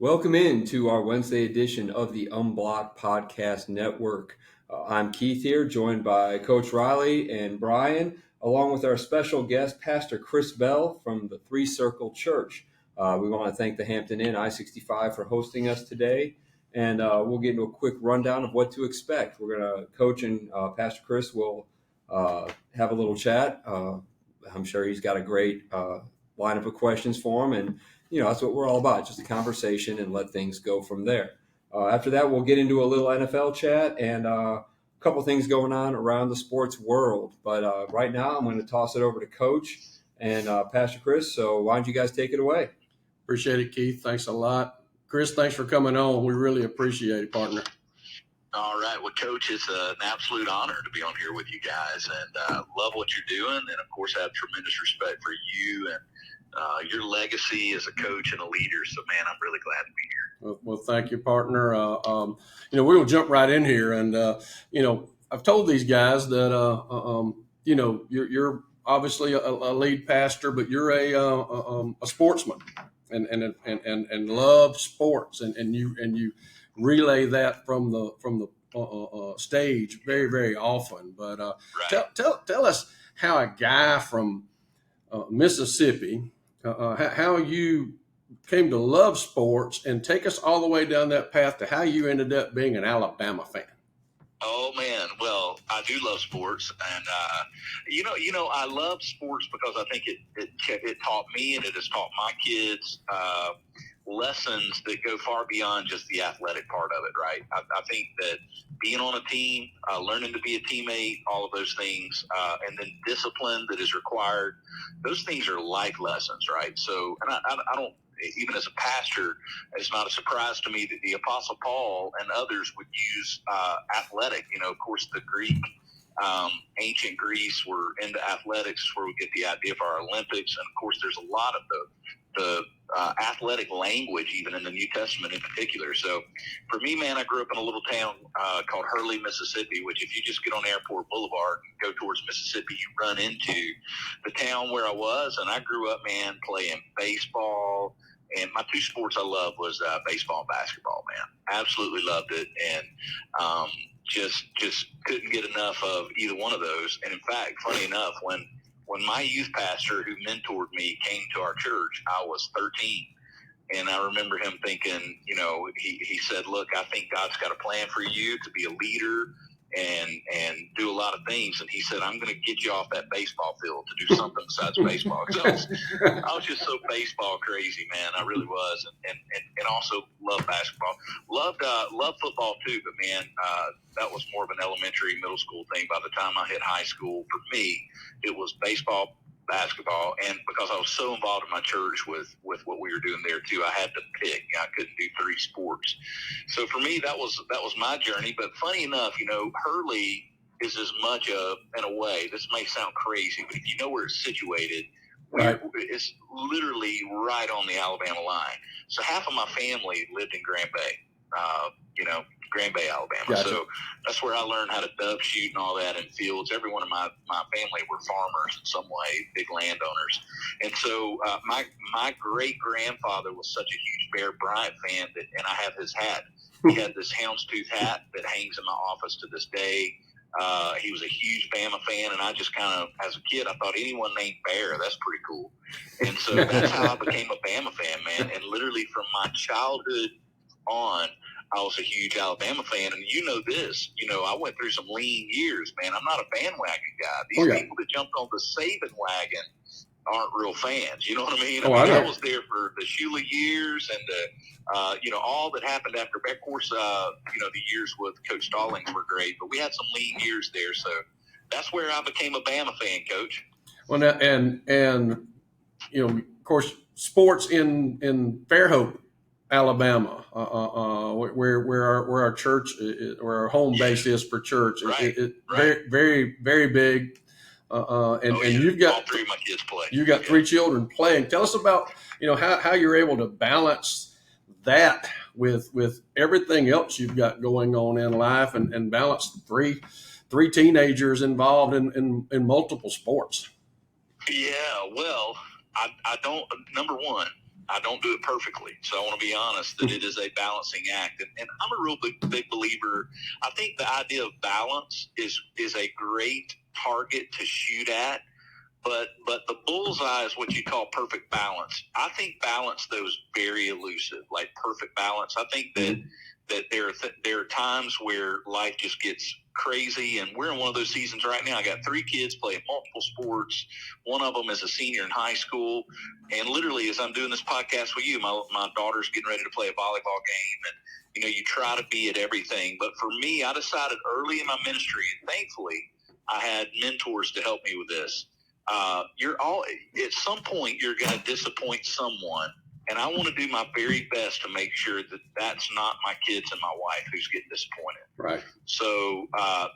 Welcome in to our Wednesday edition of the Unblocked Podcast Network. I'm Keith here, joined by Coach Riley and Brian, along with our special guest, Pastor Chris Bell from the Three Circle Church. We want to thank the Hampton Inn I-65 for hosting us today, and we'll get into a quick rundown of what to expect. We're going to, Coach and Pastor Chris will have a little chat. I'm sure he's got a great lineup of questions for him, and that's what we're all about, just a conversation and let things go from there. After that, we'll get into a little NFL chat and a couple things going on around the sports world. But right now, I'm going to toss it over to Coach and Pastor Chris. So why don't you guys take it away? Appreciate it, Keith. Thanks a lot. Chris, thanks for coming on. We really appreciate it, partner. All right. Well, Coach, it's an absolute honor to be on here with you guys, and love what you're doing, and of course have tremendous respect for you and your legacy as a coach and a leader. So, man, I'm really glad to be here. Well, thank you, partner. We will jump right in here, and I've told these guys that you're obviously a lead pastor, but you're a sportsman, and love sports, and you relay that from the stage very, very often. But Right. tell us how a guy from Mississippi, how you came to love sports, and take us all the way down that path to how you ended up being an Alabama fan. Oh man, well, I do love sports, and I love sports because I think it taught me, and it has taught my kids lessons that go far beyond just the athletic part of it. Right? I think that being on a team, learning to be a teammate, all of those things, and then discipline that is required. Those things are life lessons, right? So, and I don't. Even as a pastor, it's not a surprise to me that the Apostle Paul and others would use athletic. Of course, the Greek, ancient Greece were into athletics, is where we get the idea for our Olympics. And of course, there's a lot of the athletic language, even in the New Testament in particular. So for me, man, I grew up in a little town called Hurley, Mississippi, which if you just get on Airport Boulevard and go towards Mississippi, you run into the town where I was. And I grew up, man, playing baseball. And my two sports I loved was baseball and basketball, man. Absolutely loved it. And just couldn't get enough of either one of those. And in fact, funny enough, when my youth pastor who mentored me came to our church, I was 13. And I remember him thinking, he said, look, I think God's got a plan for you to be a leader and do a lot of things. And he said, I'm going to get you off that baseball field to do something besides baseball. Because I was just so baseball crazy, man. I really was. And also loved basketball. Loved football too, but man, that was more of an elementary, middle school thing. By the time I hit high school, for me, it was baseball, basketball, and because I was so involved in my church with what we were doing there too, I had to pick. I couldn't do three sports. So for me, that was my journey. But funny enough, Hurley is as much in a way, this may sound crazy, but if you know where it's situated, Right. It's literally right on the Alabama line. So half of my family lived in Grand Bay. Grand Bay, Alabama. Gotcha. So that's where I learned how to dove shoot and all that in fields. Every one of my family were farmers in some way, big landowners. And so my great-grandfather was such a huge Bear Bryant fan and I have his hat. He had this houndstooth hat that hangs in my office to this day. He was a huge Bama fan, and I just kind of, as a kid, I thought anyone named Bear, that's pretty cool. And so that's how I became a Bama fan, man. And literally from my childhood on, I was a huge Alabama fan, and this, I went through some lean years, man. I'm not a bandwagon guy. These people that jumped on the Saban wagon aren't real fans. You know what I mean? I was there for the Shula years and all that happened after. Of course, the years with Coach Stallings were great, but we had some lean years there. So that's where I became a Bama fan, Coach. Well, and of course, sports in Fairhope, Alabama, where our church, where our home base is for church. Right. Very, very, very big. And you've got all three of my kids play. You've got three children playing. Tell us about how you're able to balance that with everything else you've got going on in life, and balance three teenagers involved in multiple sports. Yeah, well, I don't. Number one, I don't do it perfectly. So I want to be honest that it is a balancing act. And I'm a real big believer. I think the idea of balance is a great target to shoot at. But the bullseye is what you call perfect balance. I think balance, though, is very elusive, like perfect balance. I think that there are times where life just gets crazy, and we're in one of those seasons right now. I got 3 kids playing multiple sports. One of them is a senior in high school, and literally, as I'm doing this podcast with you, my daughter's getting ready to play a volleyball game, and you try to be at everything. But for me, I decided early in my ministry, and thankfully, I had mentors to help me with this. You're all at some point you're going to disappoint someone, and I want to do my very best to make sure that that's not my kids and my wife who's getting disappointed. Right. So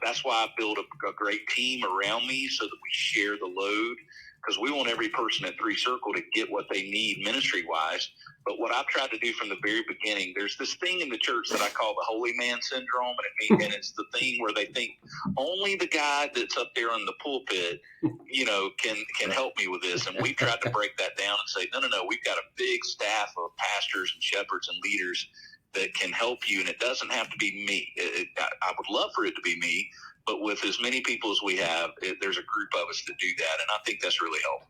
that's why I build a great team around me so that we share the load, because we want every person at Three Circle to get what they need ministry wise. But what I've tried to do from the very beginning, there's this thing in the church that I call the holy man syndrome, and it's the thing where they think only the guy that's up there on the pulpit, can help me with this. And we've tried to break that down and say, no, we've got a big staff of pastors and shepherds and leaders that can help you, and it doesn't have to be me. I would love for it to be me, but with as many people as we have, there's a group of us that do that, and I think that's really helpful.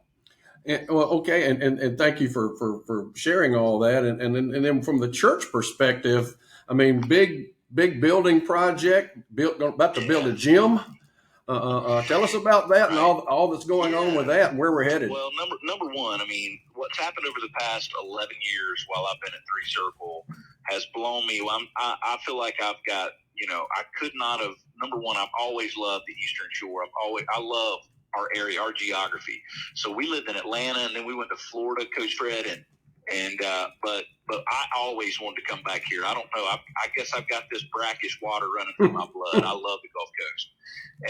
Okay, and thank you for sharing all that, and then from the church perspective, I mean, big building project, about to build a gym. Tell us about that and all that's going on with that and where we're headed. Well, number one, I mean, what's happened over the past 11 years while I've been at Three Circle has blown me. I feel like I've got, I could not have. Number one, I've always loved the Eastern Shore. I love our area, our geography. So we lived in Atlanta, and then we went to Florida, Coach Fred, but I always wanted to come back here. I don't know. I guess I've got this brackish water running through my blood. I love the Gulf Coast.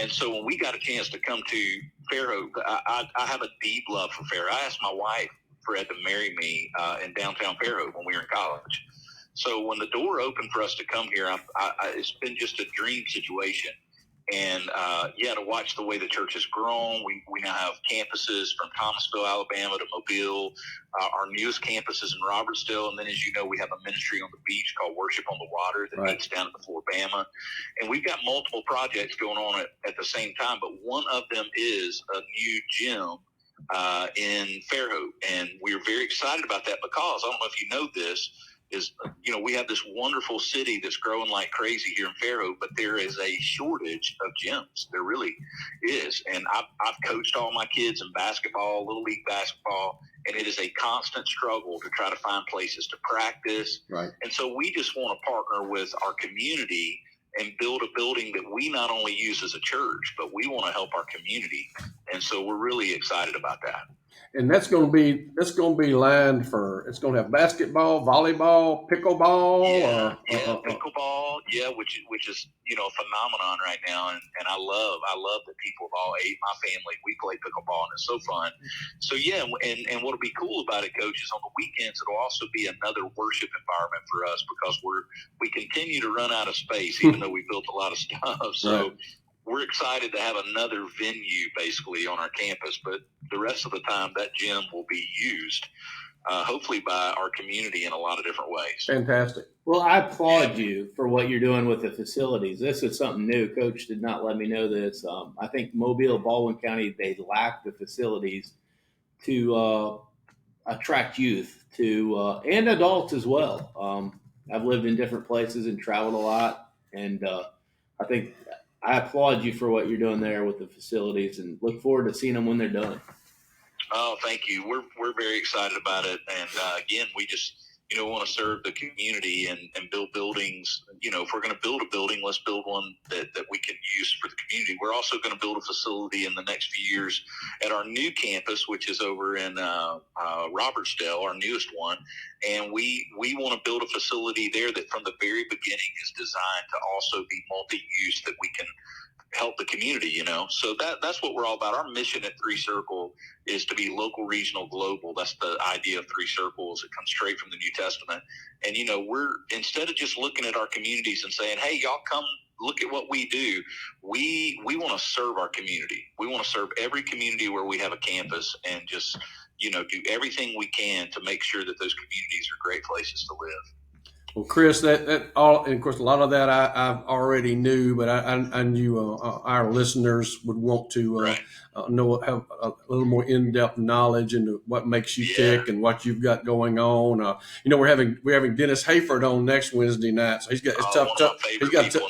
And so when we got a chance to come to Fairhope, I have a deep love for Fairhope. I asked my wife, Fred, to marry me in downtown Fairhope when we were in college. So when the door opened for us to come here, it's been just a dream situation. And to watch the way the church has grown, we now have campuses from Thomasville, Alabama to Mobile. Our newest campus is in Robertsdale, and then, as you know, we have a ministry on the beach called Worship on the Water that meets down at the Floribama. And we've got multiple projects going on at the same time, but one of them is a new gym in Fairhope, and we're very excited about that because I don't know if you know this. We have this wonderful city that's growing like crazy here in Fairhope, but there is a shortage of gyms. There really is. And I've coached all my kids in basketball, Little League basketball, and it is a constant struggle to try to find places to practice. Right. And so we just want to partner with our community and build a building that we not only use as a church, but we want to help our community. And so we're really excited about that. And that's going to be lined for. It's going to have basketball, volleyball, pickleball. Pickleball. Which is a phenomenon right now, and I love that people of all age. My family, we play pickleball, and it's so fun. So and what'll be cool about it, Coach, is on the weekends it'll also be another worship environment for us because we continue to run out of space, even though we built a lot of stuff. So. Right. We're excited to have another venue basically on our campus, but the rest of the time that gym will be used, hopefully by our community in a lot of different ways. Fantastic. Well, I applaud you for what you're doing with the facilities. This is something new. Coach did not let me know this. I think Mobile, Baldwin County, they lack the facilities to attract youth and adults as well. I've lived in different places and traveled a lot, and I think I applaud you for what you're doing there with the facilities and look forward to seeing them when they're done. Oh, thank you. We're very excited about it. And again, we just, want to serve the community and build buildings. If we're going to build a building, let's build one that we can use for the community. We're also going to build a facility in the next few years at our new campus, which is over in Robertsdale, our newest one. And we want to build a facility there that from the very beginning is designed to also be multi-use, that we can help the community, So that's what we're all about. Our mission at Three Circle is to be local, regional, global. That's the idea of Three Circles. It comes straight from the New Testament. And, we're, instead of just looking at our communities and saying, hey, y'all come look at what we do, we want to serve our community. We want to serve every community where we have a campus and just do everything we can to make sure that those communities are great places to live. Well, Chris, that all, and of course, a lot of that I already knew, but I knew our listeners would want to Right. have a little more in-depth knowledge into what makes you tick and what you've got going on. We're having Dennis Hayford on next Wednesday night, so he's got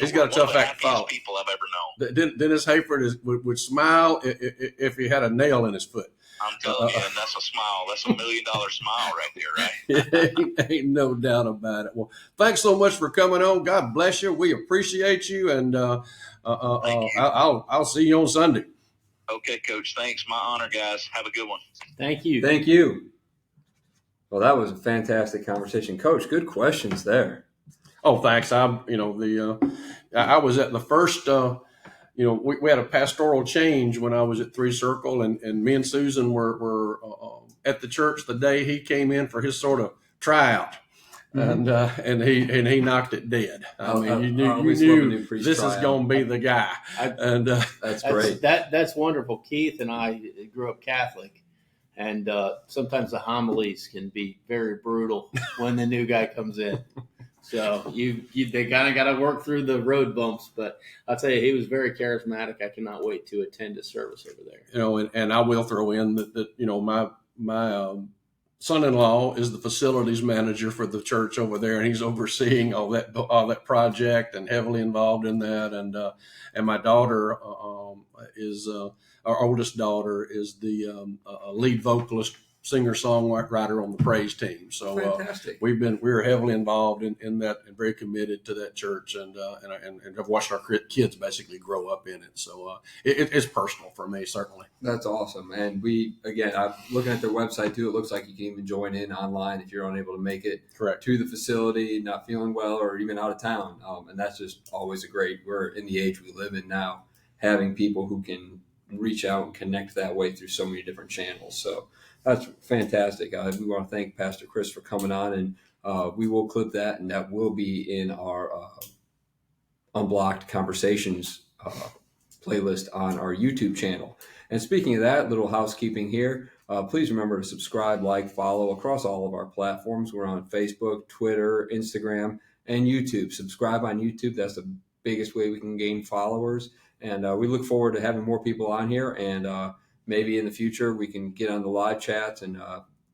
he's got a tough act to follow. People I've ever known. Dennis Hayford would smile if he had a nail in his foot. I'm telling you, and that's a smile. That's $1 million smile right there, right? Ain't no doubt about it. Well, thanks so much for coming on. God bless you. We appreciate you, and I'll see you on Sunday. Okay, Coach. Thanks. My honor, guys. Have a good one. Thank you. Thank you. Well, that was a fantastic conversation, Coach. Good questions there. Oh, thanks. I was at the first. We had a pastoral change when I was at Three Circle, and me and Susan were at the church the day he came in for his sort of tryout, and he knocked it dead. I mean, you knew this is going to be the guy, and that's great. That's wonderful. Keith and I grew up Catholic, and sometimes the homilies can be very brutal when the new guy comes in. So they kind of got to work through the road bumps, but I'll tell you, he was very charismatic. I cannot wait to attend a service over there. And I will throw in that my son-in-law is the facilities manager for the church over there, and he's overseeing all that project and heavily involved in that. And my daughter is our oldest daughter is the lead vocalist, singer-songwriter on the praise team. So fantastic. We're heavily involved in that and very committed to that church, and have watched our kids basically grow up in it. So it's personal for me, certainly. That's awesome. And I'm looking at their website too. It looks like you can even join in online if you're unable to make it Correct. To the facility, not feeling well, or even out of town. And that's just always we're in the age we live in now, having people who can reach out and connect that way through so many different channels. So that's fantastic. We want to thank Pastor Chris for coming on, and we will clip that, and that will be in our Unblocked Conversations playlist on our YouTube channel. And speaking of that, little housekeeping here, please remember to subscribe, like, follow across all of our platforms. We're on Facebook, Twitter, Instagram, and YouTube. Subscribe on YouTube. That's the biggest way we can gain followers. And we look forward to having more people on here, and maybe in the future we can get on the live chats and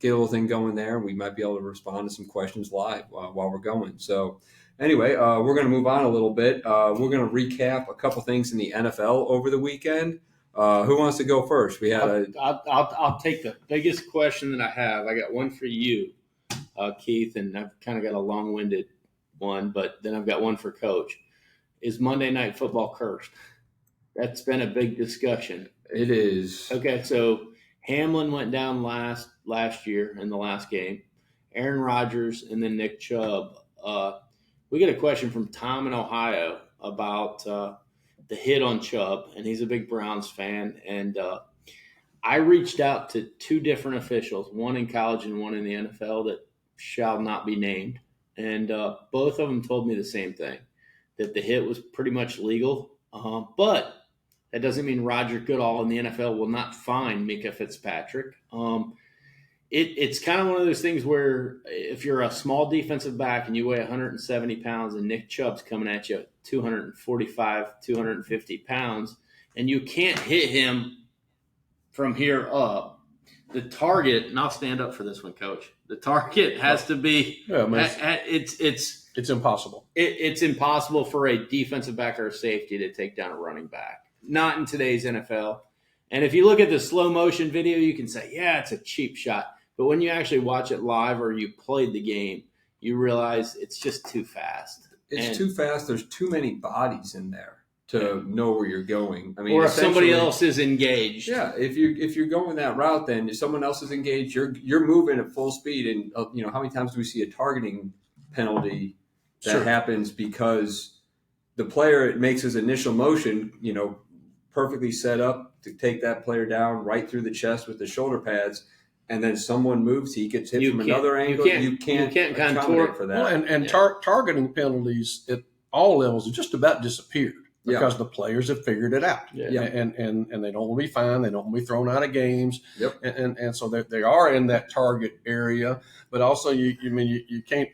get a little thing going there. We might be able to respond to some questions live while we're going. So anyway, we're going to move on a little bit. We're going to recap a couple things in the NFL over the weekend. Who wants to go first? I'll take the biggest question that I have. I got one for you, Keith, and I've kind of got a long-winded one, but then I've got one for Coach. Is Monday Night Football cursed? That's been a big discussion. It is. Okay, so Hamlin went down last year in the last game. Aaron Rodgers and then Nick Chubb. We get a question from Tom in Ohio about the hit on Chubb, and he's a big Browns fan. And I reached out to two different officials, one in college and one in the NFL that shall not be named. And both of them told me the same thing, that the hit was pretty much legal. But that doesn't mean Roger Goodall in the NFL will not fine Micah Fitzpatrick. It's kind of one of those things where if you're a small defensive back and you weigh 170 pounds and Nick Chubb's coming at you at 245, 250 pounds, and you can't hit him from here up, the target, and I'll stand up for this one, Coach, the target has to be it's impossible. It's impossible for a defensive back or a safety to take down a running back. Not in today's NFL. And if you look at the slow motion video, you can say, yeah, it's a cheap shot. But when you actually watch it live or you played the game, you realize it's just too fast. It's too fast. There's too many bodies in there to know where you're going. I mean, or if somebody else is engaged. Yeah, if you're going that route, then if someone else is engaged, you're moving at full speed. And how many times do we see a targeting penalty that happens because the player makes his initial motion, perfectly set up to take that player down right through the chest with the shoulder pads, and then someone moves, he gets hit from another angle. You can't accommodate for that. Well, and targeting penalties at all levels have just about disappeared. because the players have figured it out. Yeah. And they don't want to be fined. They don't want to be thrown out of games. Yep. And so they are in that target area. But also, you can't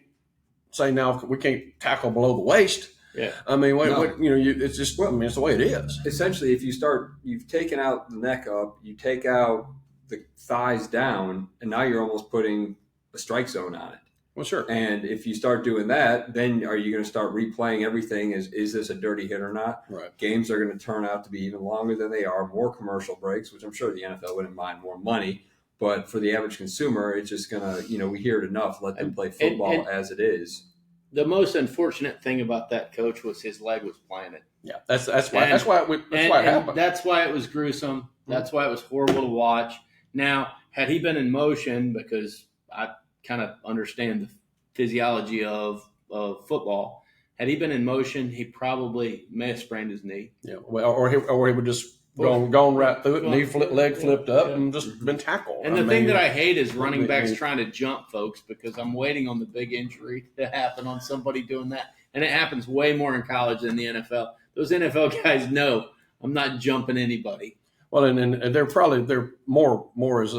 say now we can't tackle below the waist. Yeah. I mean, it's just, it's the way it is. Essentially, if you've taken out the neck up, you take out the thighs down, and now you're almost putting a strike zone on it. Well, sure. And if you start doing that, then are you going to start replaying everything? Is this a dirty hit or not? Right. Games are going to turn out to be even longer than they are, more commercial breaks, which I'm sure the NFL wouldn't mind more money. But for the average consumer, it's just going to, we hear it enough. Let them play football as it is. The most unfortunate thing about that, Coach, was his leg was planted. Yeah, that's why it happened. That's why it was gruesome. That's why it was horrible to watch. Now, had he been in motion, because I kind of understand the physiology of football, had he been in motion, he probably may have sprained his knee. Yeah, well, or he would just gone right through it, leg flipped up, and just been tackled. And the thing that I hate is running backs trying to jump, folks, because I'm waiting on the big injury to happen on somebody doing that. And it happens way more in college than the NFL. Those NFL guys know I'm not jumping anybody. Well, and they're more as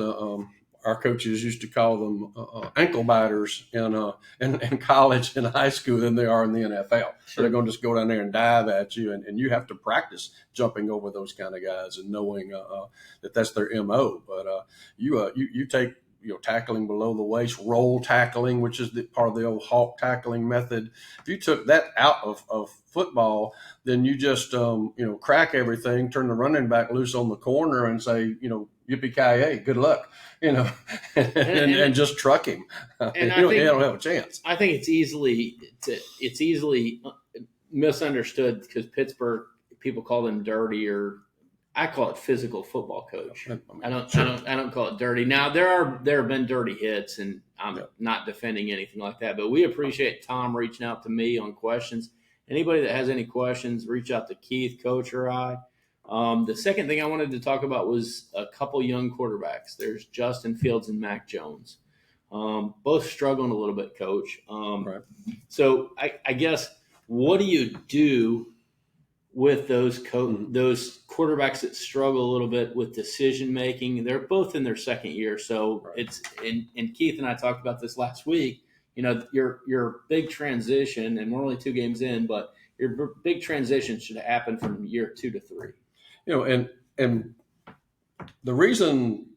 our coaches used to call them ankle biters in college and high school than they are in the NFL. Sure. So they're going to just go down there and dive at you, and you have to practice jumping over those kind of guys and knowing that that's their MO. But you take tackling below the waist, roll tackling, which is part of the old hawk tackling method. If you took that out of football, then you just crack everything, turn the running back loose on the corner, and say yippee-ki-yay, good luck, and just truck him. And you don't have a chance. I think it's easily misunderstood because Pittsburgh people call them dirty, or I call it physical football, Coach. I don't call it dirty. Now there have been dirty hits, and I'm not defending anything like that. But we appreciate Tom reaching out to me on questions. Anybody that has any questions, reach out to Keith, Coach, or I. The second thing I wanted to talk about was a couple young quarterbacks. There's Justin Fields and Mac Jones. Both struggling a little bit, Coach. Right. So I guess, what do you do with those quarterbacks that struggle a little bit with decision making? They're both in their second year, so it's and Keith and I talked about this last week. Your big transition, and we're only 2 games in, but your big transition should happen from year 2 to 3. And the reason,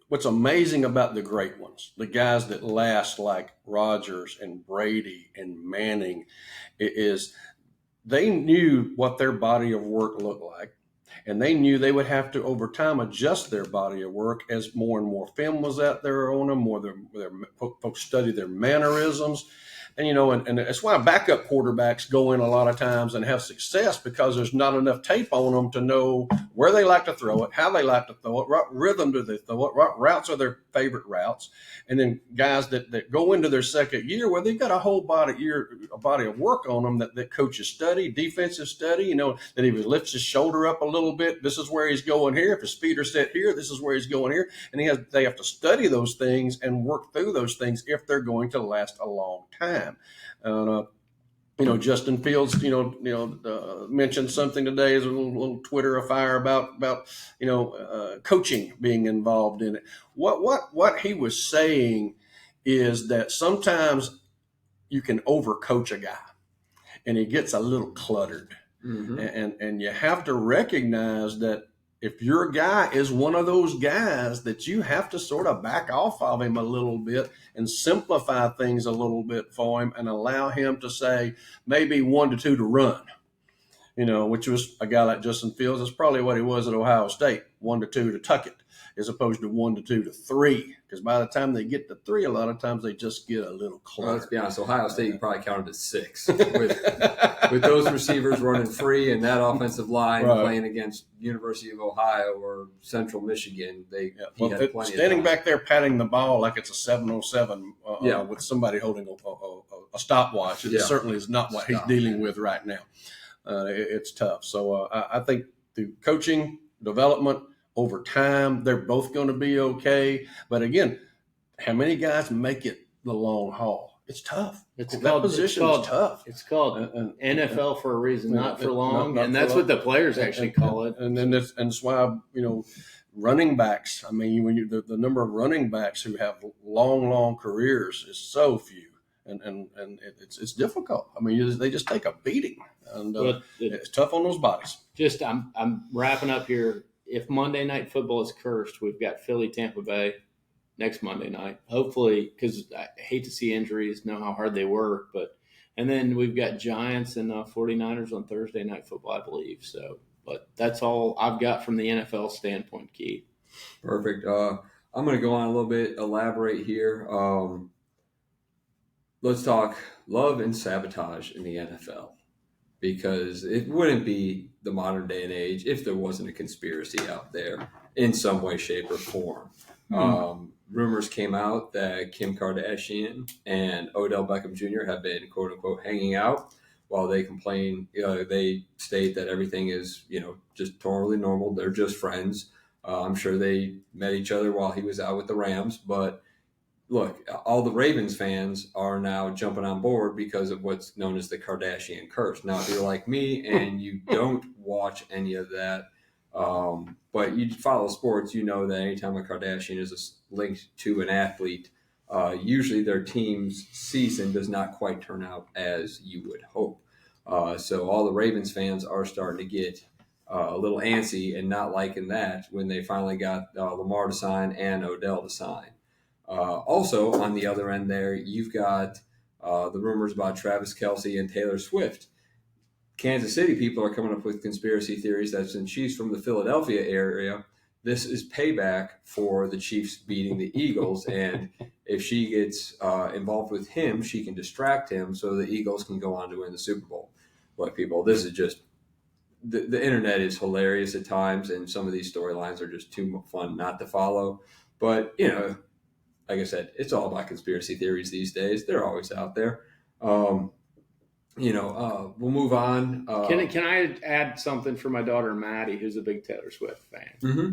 what's amazing about the great ones, the guys that last like Rodgers and Brady and Manning, is they knew what their body of work looked like, and they knew they would have to, over time, adjust their body of work as more and more film was out there on them, more their folks study their mannerisms. And that's why backup quarterbacks go in a lot of times and have success, because there's not enough tape on them to know where they like to throw it, how they like to throw it, what rhythm do they throw it, what routes are their favorite routes. And then guys that go into their second year where they've got a whole body of work on them that coaches study, defensive study, that if he lifts his shoulder up a little bit, this is where he's going here. If his feet are set here, this is where he's going here. And they have to study those things and work through those things if they're going to last a long time. Justin Fields, mentioned something today, is a little Twitter affair about coaching being involved in it. What he was saying is that sometimes you can overcoach a guy and he gets a little cluttered. Mm-hmm. And you have to recognize that if your guy is one of those guys, that you have to sort of back off of him a little bit and simplify things a little bit for him and allow him to say maybe 1 to 2 to run, which was a guy like Justin Fields. That's probably what he was at Ohio State, 1 to 2 to tuck it, as opposed to 1 to 2 to 3. Because by the time they get to 3, a lot of times they just get a little cluttered. Well, let's be honest, Ohio State, you probably counted as 6 with those receivers running free and that offensive line playing against University of Ohio or Central Michigan. He had plenty standing of back there patting the ball like it's a 707 with somebody holding a stopwatch. It certainly is not what he's dealing with right now. It's tough. So I think through coaching, development, over time, they're both going to be okay. But again, how many guys make it the long haul? It's tough. It's that called position it's called, is tough. It's called NFL for a reason, not for long, not and for that's long. what the players actually call it. And then that's why running backs. I mean, when the number of running backs who have long careers is so few, and it's difficult. I mean, they just take a beating, and it's tough on those bodies. Just I'm wrapping up here. If Monday Night Football is cursed, we've got Philly, Tampa Bay next Monday night. Hopefully, because I hate to see injuries, know how hard they work, and then we've got Giants and 49ers on Thursday Night Football, I believe. So, but that's all I've got from the NFL standpoint, Keith. Perfect. I'm going to go on a little bit, elaborate here. Let's talk love and sabotage in the NFL, because it wouldn't be the modern day and age if there wasn't a conspiracy out there in some way, shape, or form. Rumors came out that Kim Kardashian and Odell Beckham Jr. have been, quote unquote, hanging out while they complain. They state that everything is, just totally normal. They're just friends. I'm sure they met each other while he was out with the Rams. But look, all the Ravens fans are now jumping on board because of what's known as the Kardashian curse. Now, if you're like me and you don't watch any of that, but you follow sports, you know that anytime a Kardashian is linked to an athlete, usually their team's season does not quite turn out as you would hope. So all the Ravens fans are starting to get a little antsy and not liking that when they finally got Lamar to sign and Odell to sign. Also, on the other end there, you've got the rumors about Travis Kelce and Taylor Swift. Kansas City people are coming up with conspiracy theories that since she's from the Philadelphia area, this is payback for the Chiefs beating the Eagles. And if she gets involved with him, she can distract him so the Eagles can go on to win the Super Bowl. Look, people, this is just the internet is hilarious at times, and some of these storylines are just too fun not to follow. But, like I said, it's all about conspiracy theories these days. They're always out there. We'll move on. Can I add something for my daughter Maddie, who's a big Taylor Swift fan? Mm-hmm.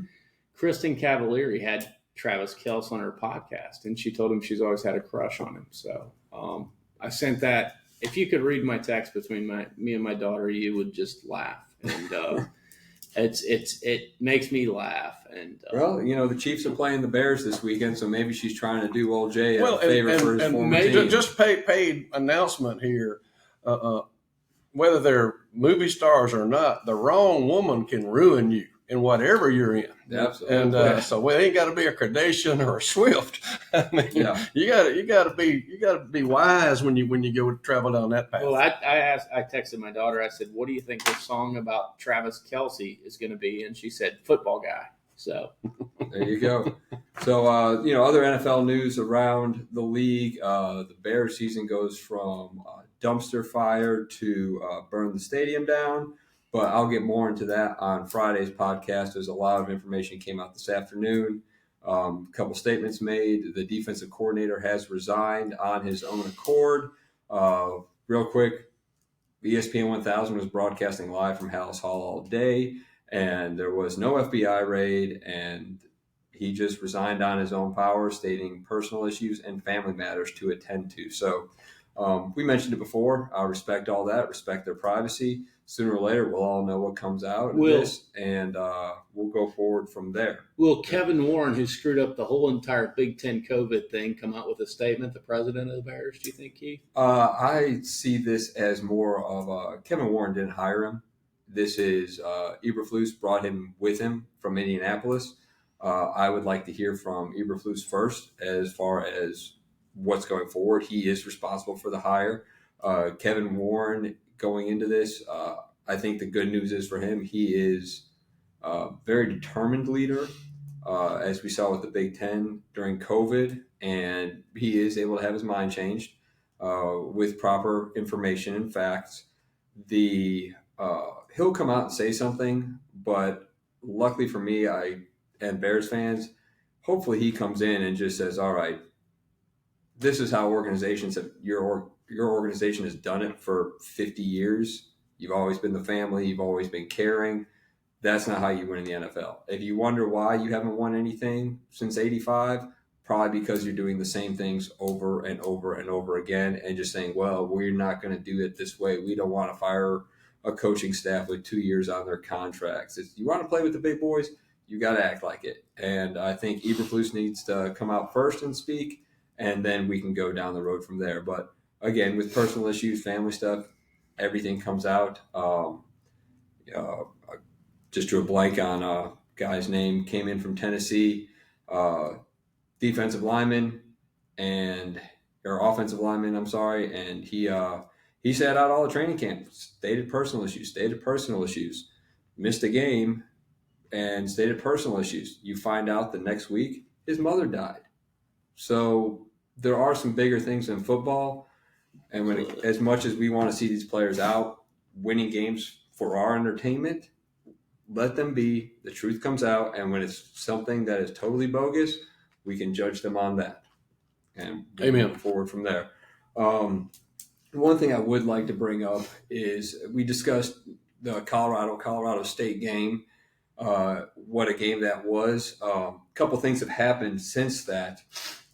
Kristen Cavallari had Travis Kelce on her podcast, and she told him she's always had a crush on him. So I sent that. If you could read my text between me and my daughter, you would just laugh. And it makes me laugh. And well, the Chiefs are playing the Bears this weekend, so maybe she's trying to do old Jay a favor for his former team. Just paid announcement here. Whether they're movie stars or not, the wrong woman can ruin you in whatever you're in. Absolutely. And so it ain't got to be a Kardashian or a Swift. I mean, you got to be wise when you go travel down that path. Well, I texted my daughter. I said, "What do you think this song about Travis Kelce is going to be?" And she said, "Football guy." So there you go. So other NFL news around the league. The Bears season goes from dumpster fire to burn the stadium down. But I'll get more into that on Friday's podcast. There's a lot of information came out this afternoon. A couple statements made. The defensive coordinator has resigned on his own accord. Real quick, ESPN 1000 was broadcasting live from Hallis Hall all day, and there was no FBI raid, and he just resigned on his own power, stating personal issues and family matters to attend to. So we mentioned it before. I respect all that, respect their privacy. Sooner or later, we'll all know what comes out of this, and we'll go forward from there. Will Kevin Warren, who screwed up the whole entire Big Ten COVID thing, come out with a statement, the president of the Bears, do you think, Keith? I see this as more of Kevin Warren didn't hire him. This is Eberflus brought him with him from Indianapolis. I would like to hear from Eberflus first as far as what's going forward. He is responsible for the hire. Kevin Warren, going into this, I think the good news is for him, he is a very determined leader, as we saw with the Big Ten during COVID, and he is able to have his mind changed with proper information and facts. He'll come out and say something, but luckily for me, and Bears fans, hopefully he comes in and just says, all right, this is how organizations have your organization has done it for 50 years. You've always been the family. You've always been caring. That's not how you win in the NFL. If you wonder why you haven't won anything since '85, probably because you're doing the same things over and over and over again and just saying, well, we're not going to do it this way. We don't want to fire a coaching staff with 2 years on their contracts. If you want to play with the big boys, you got to act like it. And I think Eberflus needs to come out first and speak, and then we can go down the road from there. But again, with personal issues, family stuff, everything comes out. I just drew a blank on a guy's name, came in from Tennessee, defensive lineman or offensive lineman, I'm sorry, and he sat out all the training camp, stated personal issues, missed a game, and stated personal issues. You find out the next week his mother died. So there are some bigger things in football, and as much as we want to see these players out winning games for our entertainment, let them be. The truth comes out, and when it's something that is totally bogus, we can judge them on that and move forward from there. One thing I would like to bring up is we discussed the Colorado State game, what a game that was. A couple things have happened since that,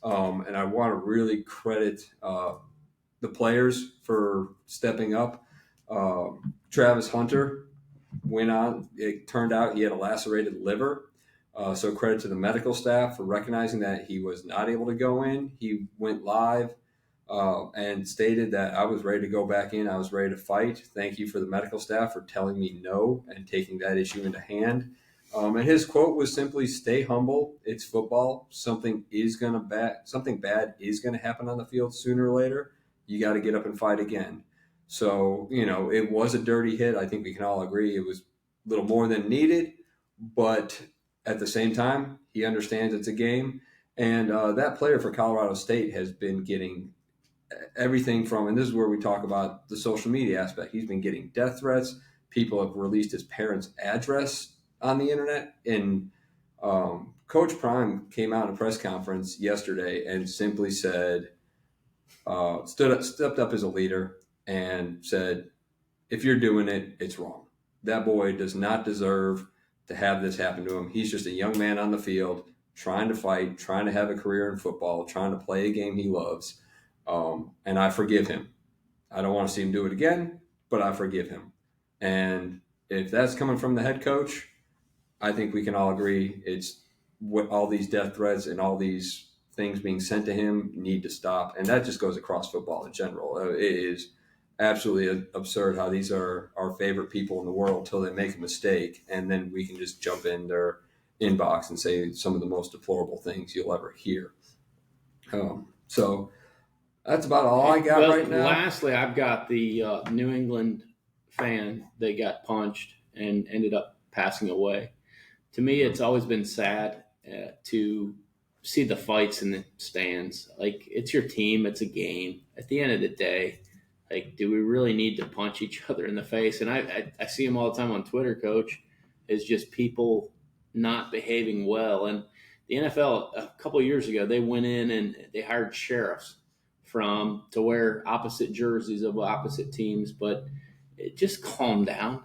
and I want to really credit the players for stepping up. Travis Hunter went on. It turned out he had a lacerated liver. So credit to the medical staff for recognizing that he was not able to go in. He went live and stated that I was ready to go back in. I was ready to fight. Thank you for the medical staff for telling me no and taking that issue into hand. And his quote was simply, "Stay humble. It's football. Something bad is going to happen on the field sooner or later. You got to get up and fight again." So, it was a dirty hit. I think we can all agree it was a little more than needed, but at the same time, he understands it's a game. And that player for Colorado State has been getting everything from, and this is where we talk about the social media aspect. He's been getting death threats. People have released his parents' address on the internet. And Coach Prime came out in a press conference yesterday and simply said, stepped up as a leader and said, if you're doing it, it's wrong. That boy does not deserve to have this happen to him. He's just a young man on the field trying to fight, trying to have a career in football, trying to play a game he loves. And I forgive him. I don't want to see him do it again, but I forgive him. And if that's coming from the head coach, I think we can all agree it's what all these death threats and all these things being sent to him need to stop. And that just goes across football in general. It is absolutely absurd how these are our favorite people in the world till they make a mistake, and then we can just jump in their inbox and say some of the most deplorable things you'll ever hear. So that's about all I got right now. Lastly, I've got the New England fan that got punched and ended up passing away. To me, it's always been sad to see the fights in the stands. Like, it's your team, it's a game. At the end of the day, like, do we really need to punch each other in the face? And I see them all the time on Twitter, Coach, is just people not behaving well. And the NFL, a couple of years ago, they went in and they hired sheriffs to wear opposite jerseys of opposite teams. But just calm down.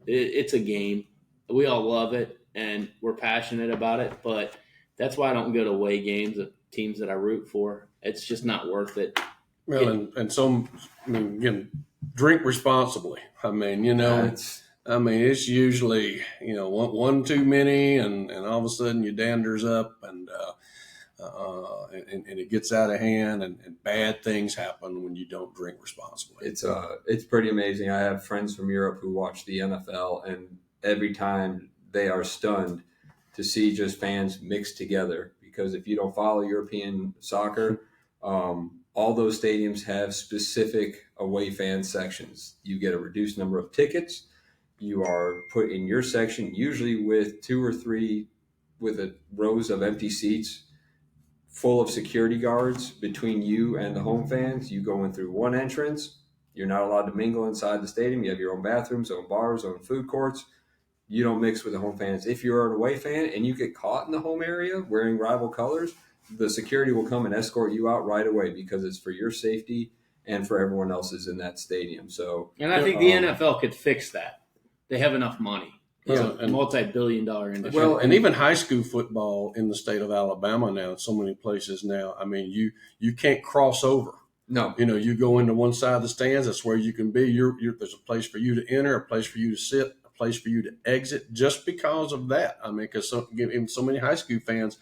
It's a game. We all love it, and we're passionate about it. But that's why I don't go to away games of teams that I root for. It's just not worth it. Well, again, drink responsibly. It's usually, one too many, and all of a sudden your dander's up, and it gets out of hand, and bad things happen when you don't drink responsibly. It's pretty amazing. I have friends from Europe who watch the NFL, and every time they are stunned to see just fans mixed together, because if you don't follow European soccer, all those stadiums have specific away fan sections. You get a reduced number of tickets. You are put in your section, usually with 2 or 3 rows of empty seats full of security guards between you and the home fans. You go in through one entrance. You're not allowed to mingle inside the stadium. You have your own bathrooms, own bars, own food courts. You don't mix with the home fans. If you're an away fan and you get caught in the home area wearing rival colors, the security will come and escort you out right away, because it's for your safety and for everyone else's in that stadium. So, and I think the NFL could fix that. They have enough money. It's Yeah, a multi-billion-dollar industry. Well, and even high school football in the state of Alabama now, in so many places now. I mean, you can't cross over. No. You go into one side of the stands. That's where you can be. There's a place for you to enter, a place for you to sit, a place for you to exit. Just because of that, I mean, because so many high school fans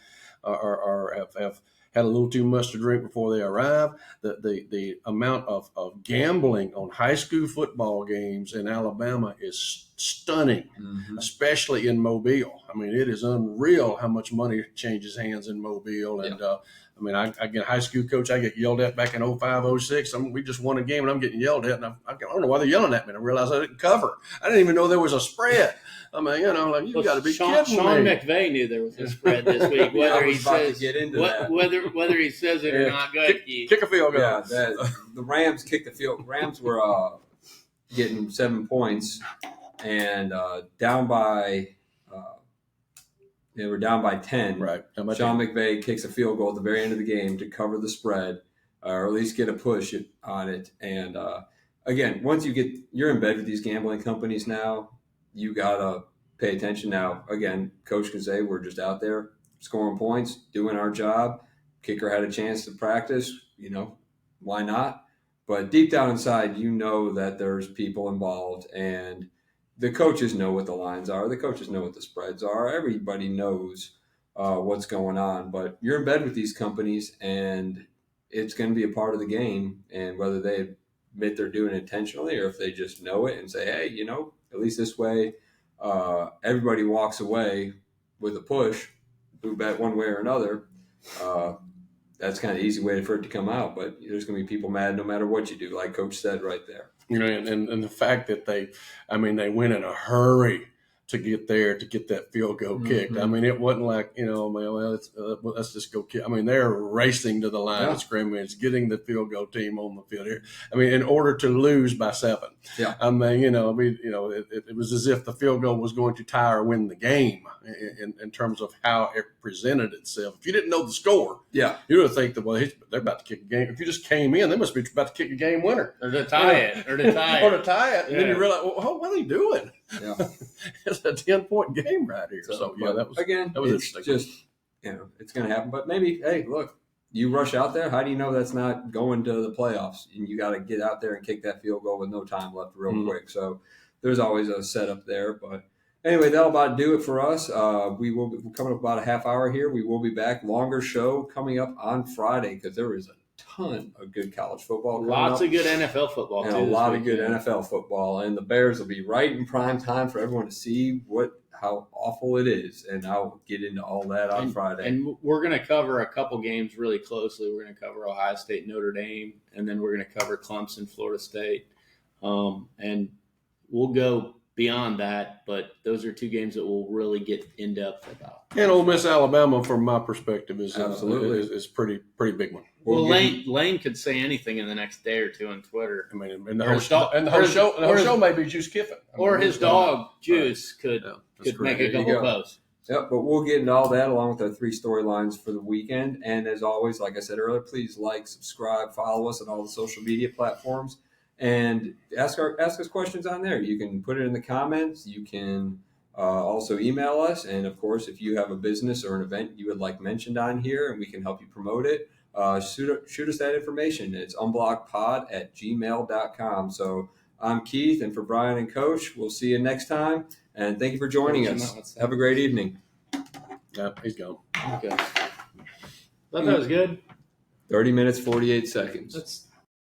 have had a little too much to drink before they arrive. The amount of gambling on high school football games in Alabama is stunning, especially in Mobile. I mean, it is unreal how much money changes hands in Mobile. And I mean, I get a high school coach, I get yelled at back in 05, 06. We just won a game and I'm getting yelled at. And I don't know why they're yelling at me. And I realized I didn't cover. I didn't even know there was a spread. I mean, like, you got to be kidding Sean me. McVay knew there was a spread this week. Whether he says whether he says it or not, go ahead, Keith. Kick a field goal. Yeah, the Rams kicked the field. Rams were getting 7 points and down by. They were down by 10. Right. Sean McVay kicks a field goal at the very end of the game to cover the spread, or at least get a push on it. And again, once you're in bed with these gambling companies now, you gotta pay attention. Now, again, coach can say we're just out there scoring points, doing our job. Kicker had a chance to practice. Why not? But deep down inside, that there's people involved, and the coaches know what the lines are. The coaches know what the spreads are. Everybody knows what's going on. But you're in bed with these companies, and it's going to be a part of the game. And whether they admit they're doing it intentionally or if they just know it and say, hey, at least this way everybody walks away with a push, who bet one way or another. That's kind of the easy way for it to come out. But there's going to be people mad no matter what you do, like Coach said right there. And the fact that they went in a hurry to get there to get that field goal kicked. I mean, it wasn't like, let's just go kick. I mean, they're racing to the line of scrimmage, getting the field goal team on the field here. I mean, in order to lose by 7. Yeah. I mean, it was as if the field goal was going to tie or win the game in terms of how it presented itself. If you didn't know the score, you would think that, well, they're about to kick a game. If you just came in, they must be about to kick a game winner. Or to tie it. Or to tie it. And then you realize, well, what are they doing? Yeah. It's a 10-point game right here. So that was it's just, it's going to happen. But maybe, hey, look, you rush out there. How do you know that's not going to the playoffs? And you got to get out there and kick that field goal with no time left real quick. So there's always a setup there. But anyway, that'll about do it for us. We're coming up about a half hour here. We will be back. Longer show coming up on Friday because there is a ton of good college football. Lots of good NFL football, and too. A lot of good NFL football. And the Bears will be right in prime time for everyone to see how awful it is. And I'll get into all that on Friday. And we're going to cover a couple games really closely. We're going to cover Ohio State, Notre Dame, and then we're going to cover Clemson, Florida State. And we'll go beyond that, but those are 2 games that we'll really get in depth about. And Ole Miss, Alabama, from my perspective, is absolutely is pretty big one. Well, Lane could say anything in the next day or 2 on Twitter. I mean, and the whole show may be Juice Kiffin, or his dog Juice could make a couple posts. Yep, but we'll get into all that along with our 3 storylines for the weekend. And as always, like I said earlier, please like, subscribe, follow us on all the social media platforms. And ask us questions on there. You can put it in the comments. You can also email us. And, of course, if you have a business or an event you would like mentioned on here and we can help you promote it, shoot us that information. It's unblockedpod@gmail.com. So I'm Keith, and for Brian and Coach, we'll see you next time. And thank you for joining us. Have a great evening. Yeah, he's gone. Okay. Thought that was good. 30 minutes, 48 seconds.